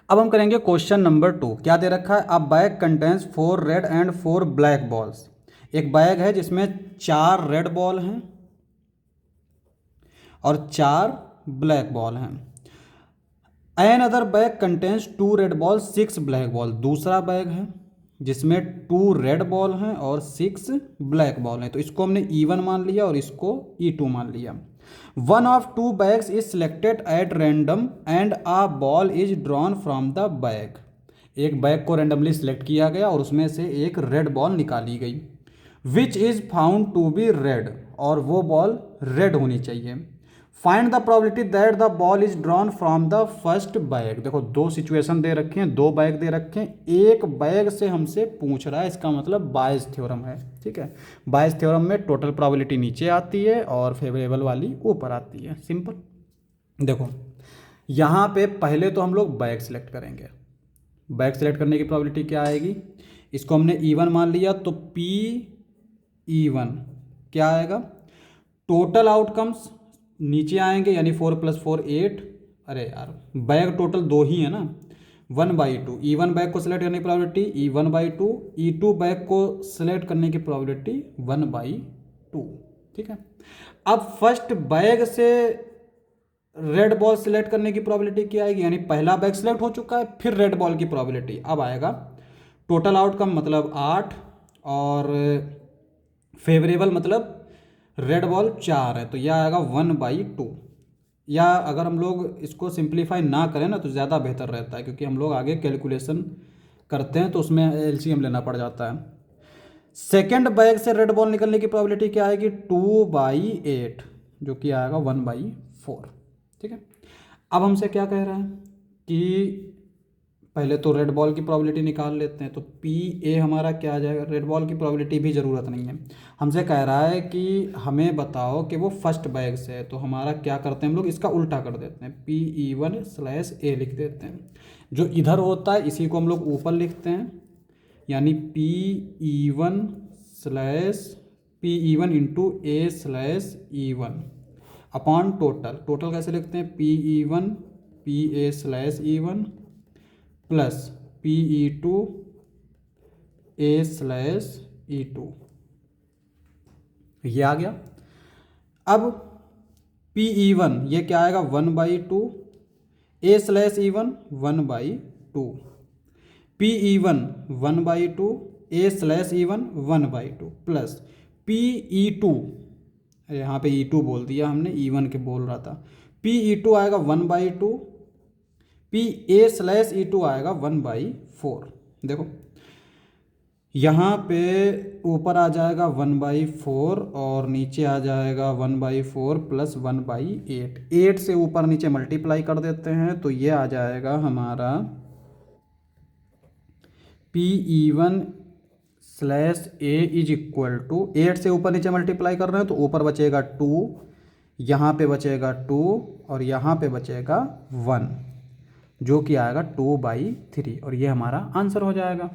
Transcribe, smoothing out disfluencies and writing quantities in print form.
अब हम करेंगे क्वेश्चन नंबर 2। क्या दे रखा है? A bag contains 4 red and 4 black balls. एक बैग है जिसमें 4 रेड बॉल हैं और 4 ब्लैक बॉल हैं। Another bag contains 2 red ball 6 black ball. दूसरा बैग है जिसमें 2 रेड बॉल हैं और 6 ब्लैक बॉल हैं। तो इसको हमने E1 मान लिया और इसको E2 मान लिया। One of 2 bags is selected at random and a ball is drawn from the bag. एक बैग को रैंडमली सिलेक्ट किया गया और उसमें से एक रेड बॉल निकाली गई। Which is found to be red, और वो बॉल रेड होनी चाहिए। Find the probability that the ball is drawn from the first bag. देखो दो सिचुएशन दे रखे हैं, दो बैग दे रखे हैं, एक बैग से हमसे पूछ रहा है, इसका मतलब बायस थ्योरम है। ठीक है, बायस थ्योरम में टोटल प्रोबेबिलिटी नीचे आती है और फेवरेबल वाली ऊपर आती है। सिंपल। देखो यहाँ पे पहले तो हम लोग बैग सिलेक्ट करेंगे। बैग सिलेक्ट करने की प्रोबेबिलिटी क्या आएगी? इसको हमने E1 मान लिया तो PE1 क्या आएगा? टोटल आउटकम्स नीचे आएंगे, यानी 4 + 4 8। अरे यार, बैग टोटल 2 ही है ना। 1/2 E1 बैग को सिलेक्ट करने की प्रोबेबिलिटी E1/2, E2 बैग को सिलेक्ट करने की प्रोबेबिलिटी 1/2। ठीक है, अब फर्स्ट बैग से रेड बॉल सिलेक्ट करने की प्रोबेबिलिटी क्या आएगी? यानी पहला बैग सिलेक्ट हो चुका है, फिर रेड बॉल की प्रोबेबिलिटी अब आएगा। टोटल आउटकम मतलब 8 और फेवरेबल मतलब रेड बॉल 4 है, तो यह आएगा 1/2। या अगर हम लोग इसको सिंप्लीफाई ना करें ना तो ज़्यादा बेहतर रहता है, क्योंकि हम लोग आगे कैलकुलेशन करते हैं तो उसमें LCM लेना पड़ जाता है। सेकेंड बैग से रेड बॉल निकलने की प्रोबेबिलिटी क्या आएगी? 2/8, जो कि आएगा 1/4। ठीक है, अब हमसे क्या कह रहा है कि पहले तो रेड बॉल की प्रोबेबिलिटी निकाल लेते हैं। तो PA हमारा क्या आ जाएगा? रेड बॉल की प्रोबेबिलिटी भी ज़रूरत नहीं है। हमसे कह रहा है कि हमें बताओ कि वो फर्स्ट बैग से है, तो हमारा क्या करते हैं हम लोग, इसका उल्टा कर देते हैं, PE1/A लिख देते हैं। जो इधर होता है इसी को हम लोग ऊपर लिखते हैं, यानी PE1 into A/E1 upon total. Total कैसे लिखते हैं? PE1 PA/E1 plus PE2 A/E2। ये आ गया। अब PE1 ये क्या आएगा? 1/2, A/E1 1/2, PE1 1/2, A/E1 1/2 plus PE2, यहाँ पे E2 बोल दिया हमने, E1 के बोल रहा था। PE2 आएगा 1/2, PA/E2 आएगा 1/4। देखो यहाँ पे ऊपर आ जाएगा 1/4 और नीचे आ जाएगा 1/4 प्लस 1/8। 8 से ऊपर नीचे मल्टीप्लाई कर देते हैं तो ये आ जाएगा हमारा PE1/A इज इक्वल टू 8 से ऊपर नीचे मल्टीप्लाई कर रहे हैं तो ऊपर बचेगा 2, यहाँ पे बचेगा 2 और यहाँ पे बचेगा 1, जो कि आएगा 2/3 और ये हमारा आंसर हो जाएगा।